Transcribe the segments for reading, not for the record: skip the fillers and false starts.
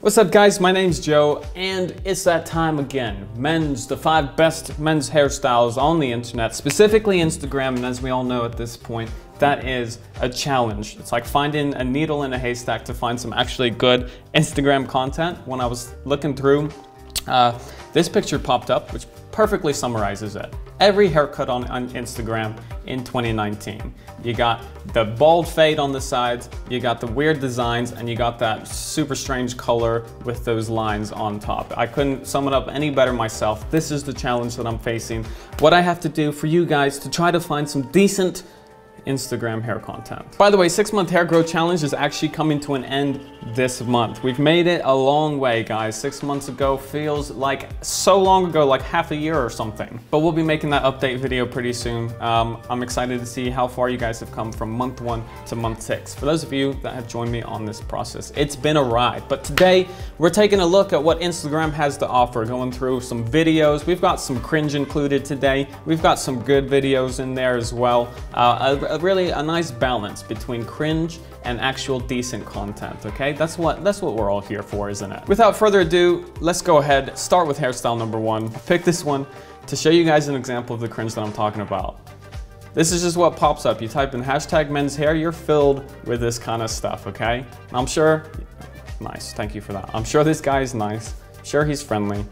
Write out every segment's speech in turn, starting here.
What's up guys, my name's Joe and it's that time again. The 5 best men's hairstyles on the internet, specifically Instagram, and as we all know at this point, that is a challenge. It's like finding a needle in a haystack to find some actually good Instagram content. When I was looking through, this picture popped up which perfectly summarizes it. Every haircut on Instagram in 2019. You got the bald fade on the sides, you got the weird designs, and you got that super strange color with those lines on top. I couldn't sum it up any better myself. This is the challenge that I'm facing. What I have to do for you guys to try to find some decent Instagram hair content. By the way, 6-month hair growth challenge is actually coming to an end this month. We've made it a long way, guys. 6 months ago feels like so long ago, like half a year or something. But we'll be making that update video pretty soon. I'm excited to see how far you guys have come from month 1 to month 6. For those of you that have joined me on this process, it's been a ride. But today, we're taking a look at what Instagram has to offer, going through some videos. We've got some cringe included today. We've got some good videos in there as well. Really a nice balance between cringe and actual decent content, okay? That's what we're all here for, isn't it? Without further ado, let's go ahead, start with hairstyle number 1. Pick this one to show you guys an example of the cringe that I'm talking about. This is just what pops up. You type in hashtag men's hair, you're filled with this kind of stuff, okay? I'm sure, nice, thank you for that. I'm sure this guy is nice, I'm sure he's friendly.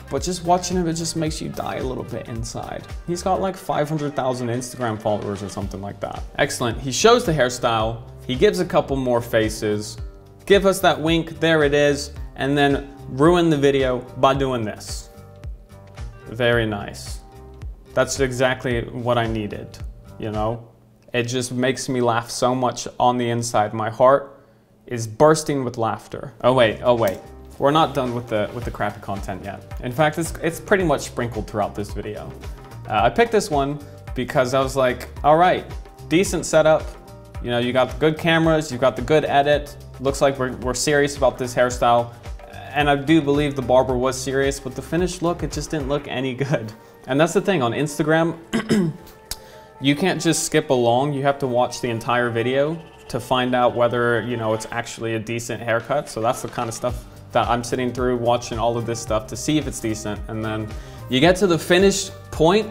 But just watching him, it just makes you die a little bit inside. He's got like 500,000 Instagram followers or something like that. Excellent, he shows the hairstyle, he gives a couple more faces, give us that wink, there it is, and then ruin the video by doing this. Very nice. That's exactly what I needed, you know? It just makes me laugh so much on the inside. My heart is bursting with laughter. Oh wait. We're not done with the crappy content yet. In fact, it's pretty much sprinkled throughout this video. I picked this one because I was like, all right, decent setup. You know, you got the good cameras, you got the good edit. Looks like we're serious about this hairstyle. And I do believe the barber was serious, but the finished look, it just didn't look any good. And that's the thing, on Instagram, you can't just skip along. You have to watch the entire video to find out whether, you know, it's actually a decent haircut. So that's the kind of stuff that I'm sitting through, watching all of this stuff to see if it's decent. And then you get to the finished point.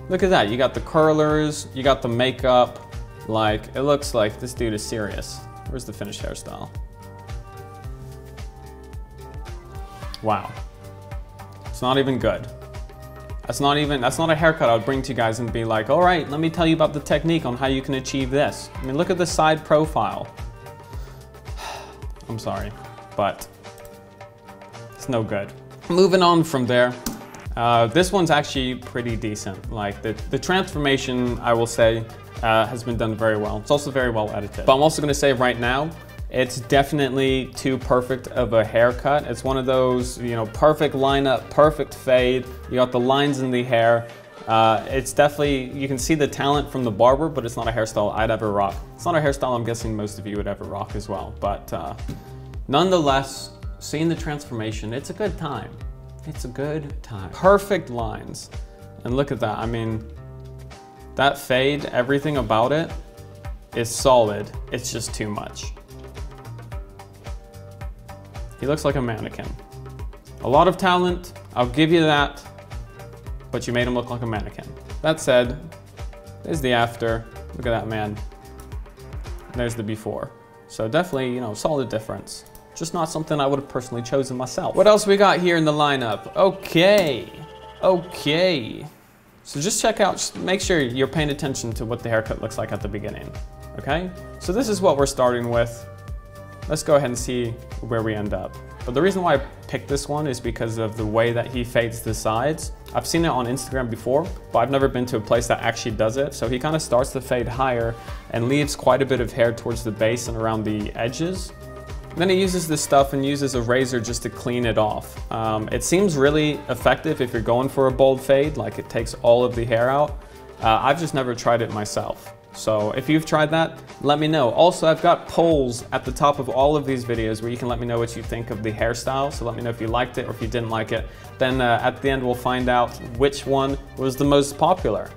Look at that, you got the curlers, you got the makeup. Like, it looks like this dude is serious. Where's the finished hairstyle? Wow, it's not even good. That's not a haircut I would bring to you guys and be like, all right, let me tell you about the technique on how you can achieve this. I mean, look at the side profile. I'm sorry, but it's no good. Moving on from there, this one's actually pretty decent. Like the transformation, I will say, has been done very well. It's also very well edited. But I'm also gonna say right now, it's definitely too perfect of a haircut. It's one of those, you know, perfect lineup, perfect fade. You got the lines in the hair. It's definitely, you can see the talent from the barber, but it's not a hairstyle I'd ever rock. It's not a hairstyle I'm guessing most of you would ever rock as well. But nonetheless, seeing the transformation, it's a good time. It's a good time. Perfect lines. And look at that, I mean, that fade, everything about it is solid. It's just too much. He looks like a mannequin. A lot of talent, I'll give you that, but you made him look like a mannequin. That said, there's the after. Look at that man. There's the before. So definitely, you know, solid difference. Just not something I would have personally chosen myself. What else we got here in the lineup? Okay. So just check out, just make sure you're paying attention to what the haircut looks like at the beginning, okay? So this is what we're starting with. Let's go ahead and see where we end up. But the reason why I picked this one is because of the way that he fades the sides. I've seen it on Instagram before, but I've never been to a place that actually does it. So he kind of starts the fade higher and leaves quite a bit of hair towards the base and around the edges. Then he uses this stuff and uses a razor just to clean it off. It seems really effective if you're going for a bold fade, like it takes all of the hair out. I've just never tried it myself. So if you've tried that, let me know. Also, I've got polls at the top of all of these videos where you can let me know what you think of the hairstyle. So let me know if you liked it or if you didn't like it. Then at the end, we'll find out which one was the most popular.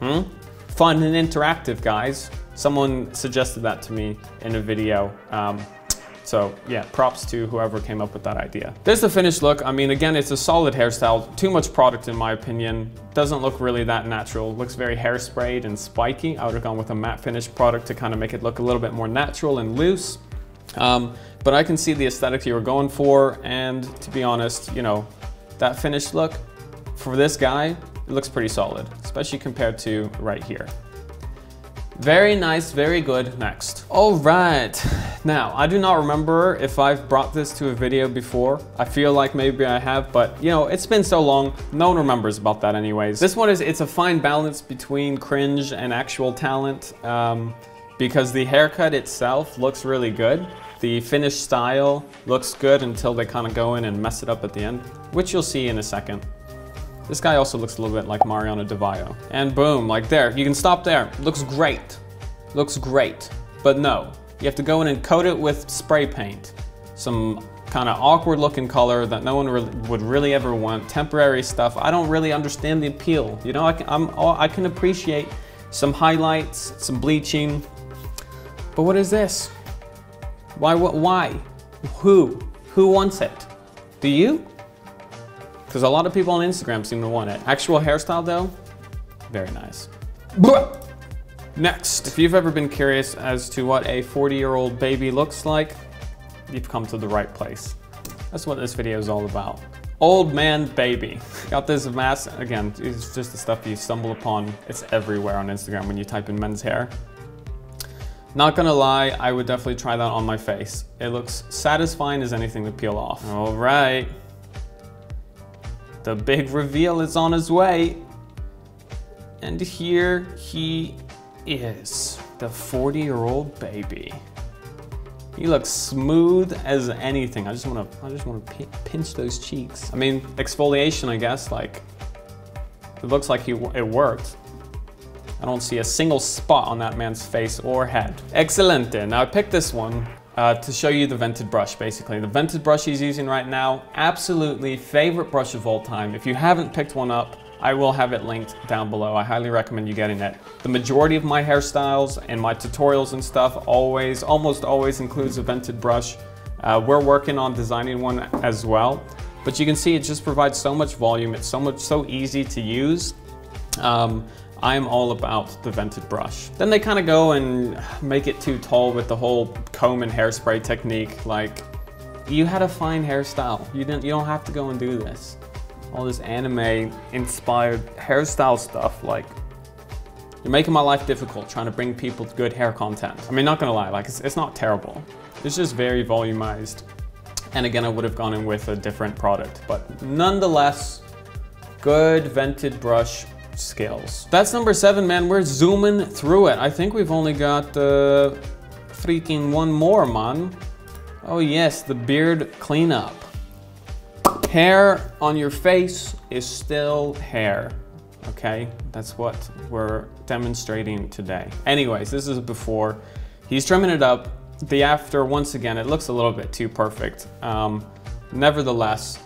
Fun and interactive, guys. Someone suggested that to me in a video. So yeah, props to whoever came up with that idea. There's the finished look. I mean, again, it's a solid hairstyle. Too much product in my opinion. Doesn't look really that natural. Looks very hairsprayed and spiky. I would have gone with a matte finish product to kind of make it look a little bit more natural and loose. But I can see the aesthetic you were going for, and to be honest, you know, that finished look for this guy, it looks pretty solid, especially compared to right here. Very nice, very good. Next. All right. Now, I do not remember if I've brought this to a video before. I feel like maybe I have, but you know, it's been so long, no one remembers about that anyways. This one it's a fine balance between cringe and actual talent, because the haircut itself looks really good. The finished style looks good until they kind of go in and mess it up at the end, which you'll see in a second. This guy also looks a little bit like Mariano DeVaio. And boom, like there, you can stop there. Looks great. Looks great. But no, you have to go in and coat it with spray paint. Some kind of awkward looking color that no one would really ever want. Temporary stuff. I don't really understand the appeal. You know, I can appreciate some highlights, some bleaching. But what is this? Why? Who wants it? Do you? Because a lot of people on Instagram seem to want it. Actual hairstyle though, very nice. Next, if you've ever been curious as to what a 40-year-old baby looks like, you've come to the right place. That's what this video is all about. Old man baby. Got this mask, again, it's just the stuff you stumble upon. It's everywhere on Instagram when you type in men's hair. Not gonna lie, I would definitely try that on my face. It looks satisfying as anything to peel off. All right. The big reveal is on his way. And here he is, the 40-year-old baby. He looks smooth as anything. I just wanna pinch those cheeks. I mean, exfoliation, I guess, like, it looks like it worked. I don't see a single spot on that man's face or head. Excelente. Now I picked this one to show you the vented brush, basically. The vented brush he's using right now, absolutely favorite brush of all time. If you haven't picked one up, I will have it linked down below. I highly recommend you getting it. The majority of my hairstyles and my tutorials and stuff almost always includes a vented brush. We're working on designing one as well, but you can see it just provides so much volume. It's so easy to use. I'm all about the vented brush. Then they kind of go and make it too tall with the whole comb and hairspray technique. Like, you had a fine hairstyle. You don't have to go and do this. All this anime inspired hairstyle stuff, like, you're making my life difficult trying to bring people to good hair content. I mean, not gonna lie, like, it's not terrible. It's just very volumized. And again, I would have gone in with a different product, but nonetheless, good vented brush skills. That's number 7, man. We're zooming through it. I think we've only got freaking one more, man. Oh yes, the beard cleanup. Hair on your face is still hair, okay? That's what we're demonstrating today. Anyways, this is before. He's trimming it up. The after, once again, it looks a little bit too perfect. Nevertheless,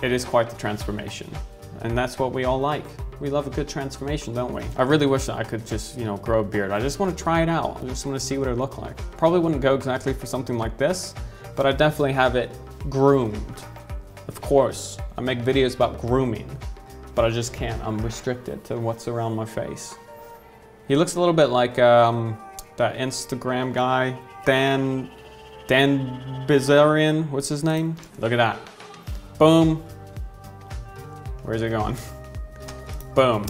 it is quite the transformation. And that's what we all like. We love a good transformation, don't we? I really wish that I could just, you know, grow a beard. I just want to try it out. I just want to see what it looked like. Probably wouldn't go exactly for something like this, but I definitely have it groomed. Of course, I make videos about grooming, but I just can't. I'm restricted to what's around my face. He looks a little bit like that Instagram guy, Dan Bilzerian. What's his name? Look at that. Boom. Where's it going? Boom.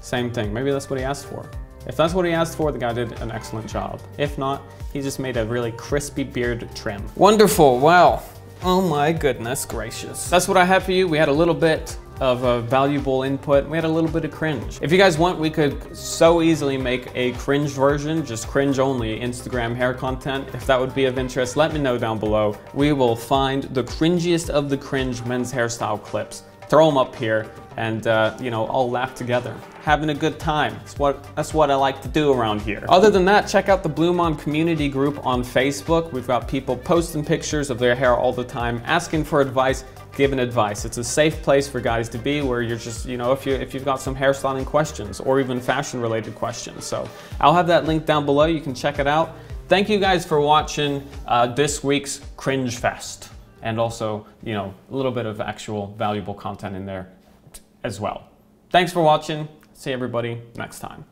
Same thing. Maybe that's what he asked for. If that's what he asked for, the guy did an excellent job. If not, he just made a really crispy beard trim. Wonderful. Wow. Oh my goodness gracious. That's what I have for you. We had a little bit of a valuable input. We had a little bit of cringe. If you guys want, we could so easily make a cringe version, just cringe only Instagram hair content. If that would be of interest, let me know down below. We will find the cringiest of the cringe men's hairstyle clips, throw them up here, and you know, all laugh together. Having a good time. That's what I like to do around here. Other than that, check out the BluMaan community group on Facebook. We've got people posting pictures of their hair all the time, asking for advice, giving advice. It's a safe place for guys to be, where you're just, you know, if you've got some hairstyling questions or even fashion related questions. So I'll have that link down below. You can check it out. thank you guys for watching this week's Cringe Fest. And also, you know, a little bit of actual valuable content in there as well. Thanks for watching. See everybody next time.